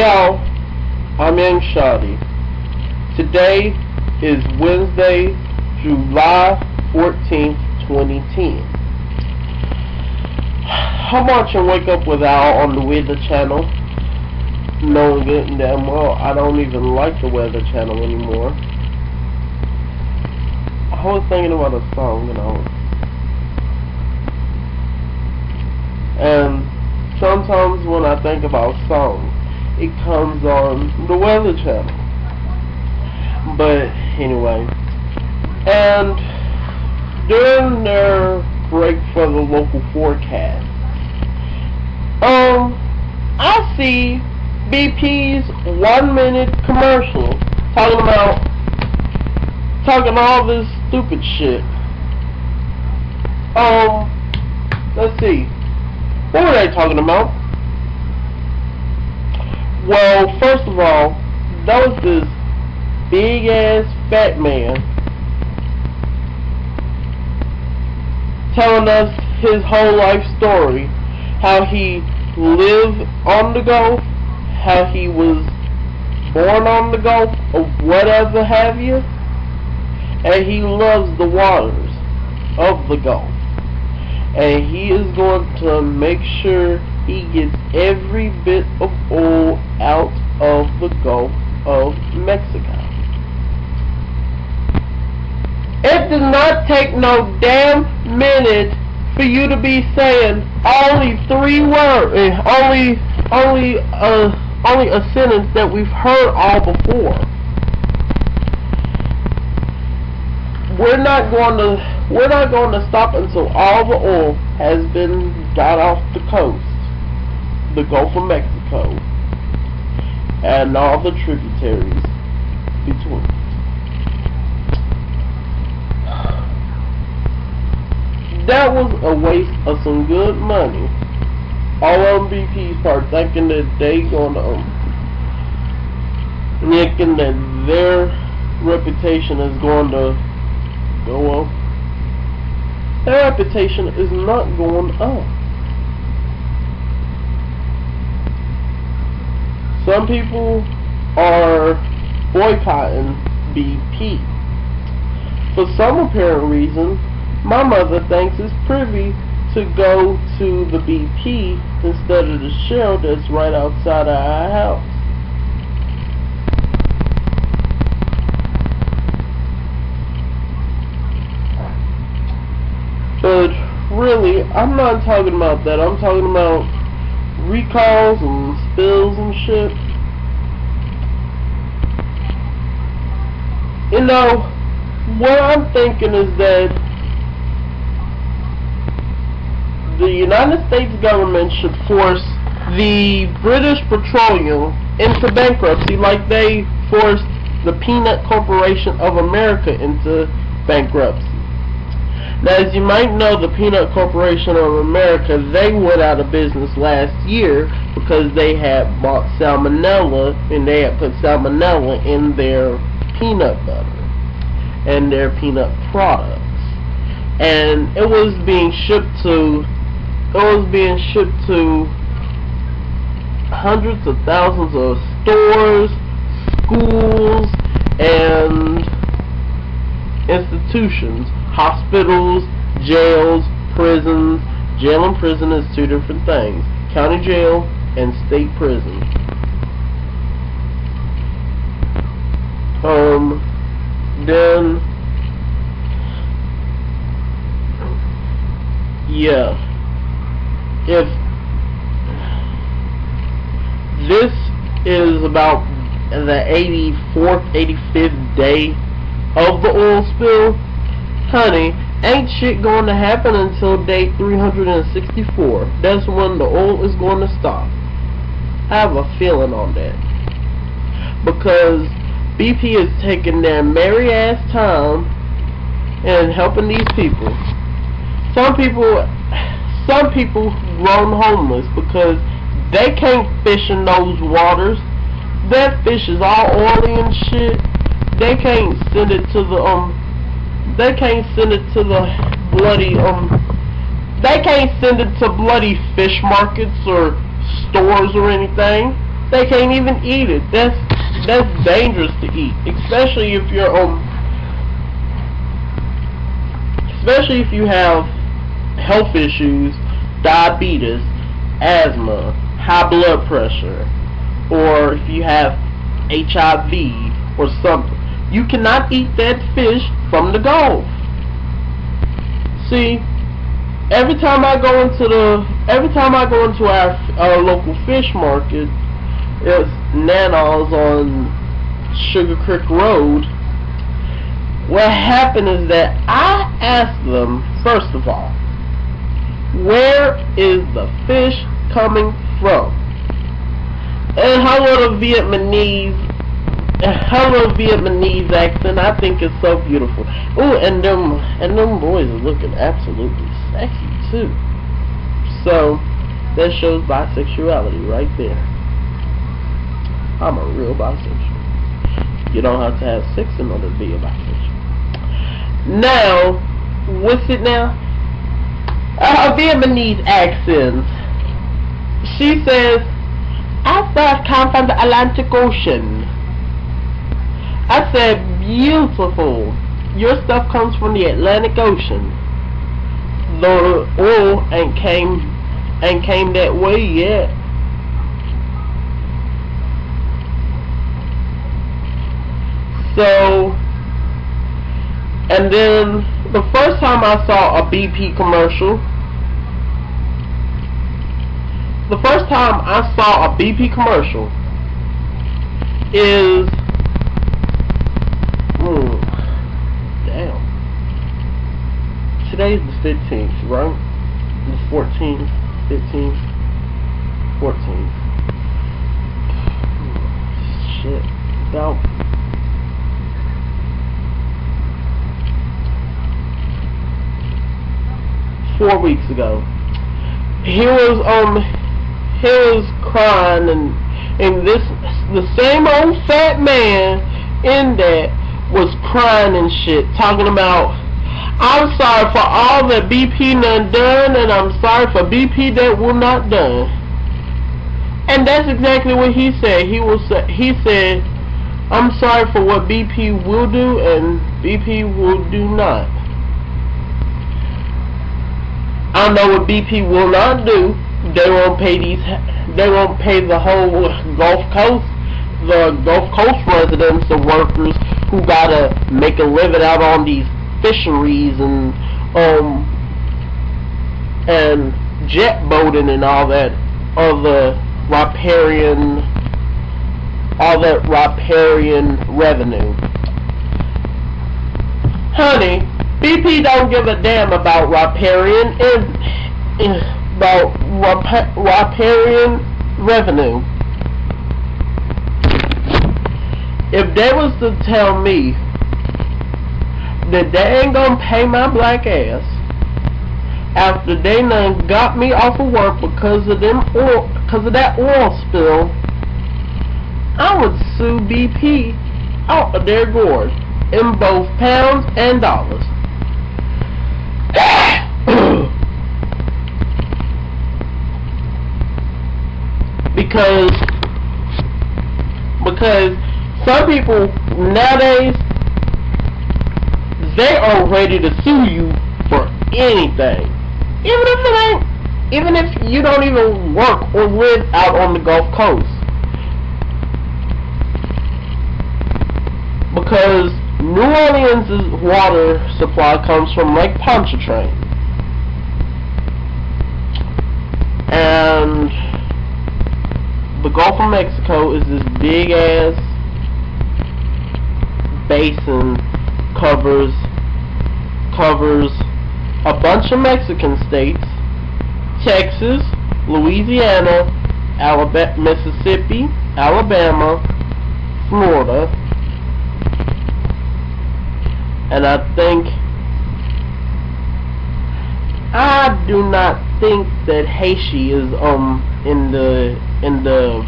Hey all, I'm Young Shawty. Today is Wednesday, July 14th, 2010. I'm watching Wake Up with Al on the Weather Channel, knowing good and damn well I don't even like the Weather Channel anymore. I was thinking about a song, and sometimes when I think about songs, it comes on the Weather Channel. But anyway, and during their break for the local forecast, I see BP's 1-minute commercial talking all this stupid shit. Let's see. What were they talking about? Well, first of all, that was this big ass fat man telling us his whole life story, how he lived on the Gulf, how he was born on the Gulf, or whatever have you, and he loves the waters of the Gulf, and he is going to make sure he gets every bit of oil out of the Gulf of Mexico. It does not take no damn minute for you to be saying only 3 words, only a sentence that we've heard all before. We're not going to stop until all the oil has been got off the coast, the Gulf of Mexico, and all the tributaries between. That was a waste of some good money. All on BP's part, thinking that they gonna thinking that their reputation is going to go up. Their reputation is not going up. Some people are boycotting BP. For some apparent reason, my mother thinks it's privy to go to the BP instead of the Shell that's right outside of our house. But really, I'm not talking about that. I'm talking about recalls and spills and shit. What I'm thinking is that the United States government should force the British Petroleum into bankruptcy like they forced the Peanut Corporation of America into bankruptcy. Now, as you might know, the Peanut Corporation of America, they went out of business last year because they had bought salmonella, and they had put salmonella in their peanut butter and their peanut products. And it was being shipped to hundreds of thousands of stores, schools, and institutions, hospitals, jails, prisons. Jail and prison is 2 different things. County jail and state prison. Then, yeah, if this is about the 84th, 85th day of the oil spill, honey, ain't shit going to happen until day 364. That's when the oil is going to stop. I have a feeling on that. Because BP is taking their merry ass time and helping these people. Some people grown homeless because they can't fish in those waters. That fish is all oily and shit. They can't send it to the bloody fish markets or stores or anything. They can't even eat it. That's dangerous to eat, especially if you're especially if you have health issues, diabetes, asthma, high blood pressure, or if you have HIV or something. You cannot eat that fish from the Gulf. See, every time I go into our local fish market, it's Nana's on Sugar Creek Road. What happened is that I asked them, first of all, where is the fish coming from? And her little Vietnamese accent, I think is so beautiful. Ooh, and them boys are looking absolutely sexy too. So that shows bisexuality right there. I'm a real bisexual. You don't have to have sex in order to be a bisexual. Now, what's it now? Vietnamese accents. She says, "I thought come from the Atlantic Ocean." I said, "Beautiful. Your stuff comes from the Atlantic Ocean. The oil ain't came that way yet." So, and then the first time I saw a BP commercial, is damn. Today's the 15th, right? The 14th, 15th, 14th. Shit. About 4 weeks ago. He was crying, and the same old fat man in that was crying and shit, talking about, "I'm sorry for all that BP done done, and I'm sorry for BP that will not done." And that's exactly what he said. He said, "I'm sorry for what BP will do and BP will do not." I know what BP will not do. They won't pay the whole Gulf Coast, the Gulf Coast residents, the workers who gotta make a living out on these fisheries and jet boating and all that riparian revenue. Honey, BP don't give a damn about riparian revenue. If they was to tell me that they ain't gonna pay my black ass after they done got me off of work because of that oil spill, I would sue BP out of their gourd in both pounds and dollars. Because some people nowadays, they are ready to sue you for anything, even if you don't even work or live out on the Gulf Coast, because New Orleans' water supply comes from Lake Pontchartrain, and the Gulf of Mexico is this big ass basin, covers a bunch of Mexican states, Texas, Louisiana, Mississippi, Alabama, Florida, and I do not think that Haiti is in the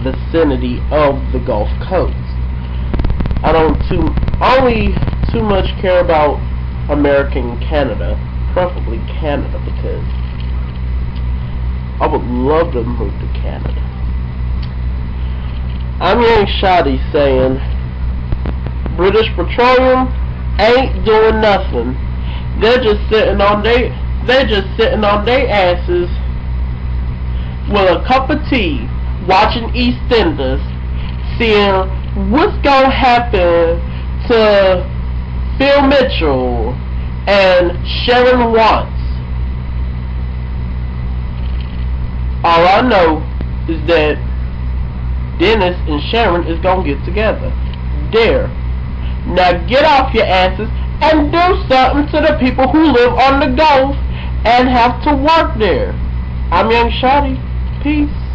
vicinity of the Gulf Coast. I don't too much care about American Canada, preferably Canada, because I would love to move to Canada. I'm Young Shotty saying British Petroleum ain't doing nothing. They're just sitting on their asses with a cup of tea, watching EastEnders, seeing what's gonna happen to Phil Mitchell and Sharon Watts. All I know is that Dennis and Sharon is gonna get together. There. Now get off your asses and do something to the people who live on the Gulf and have to work there. I'm Young Shotty. Peace.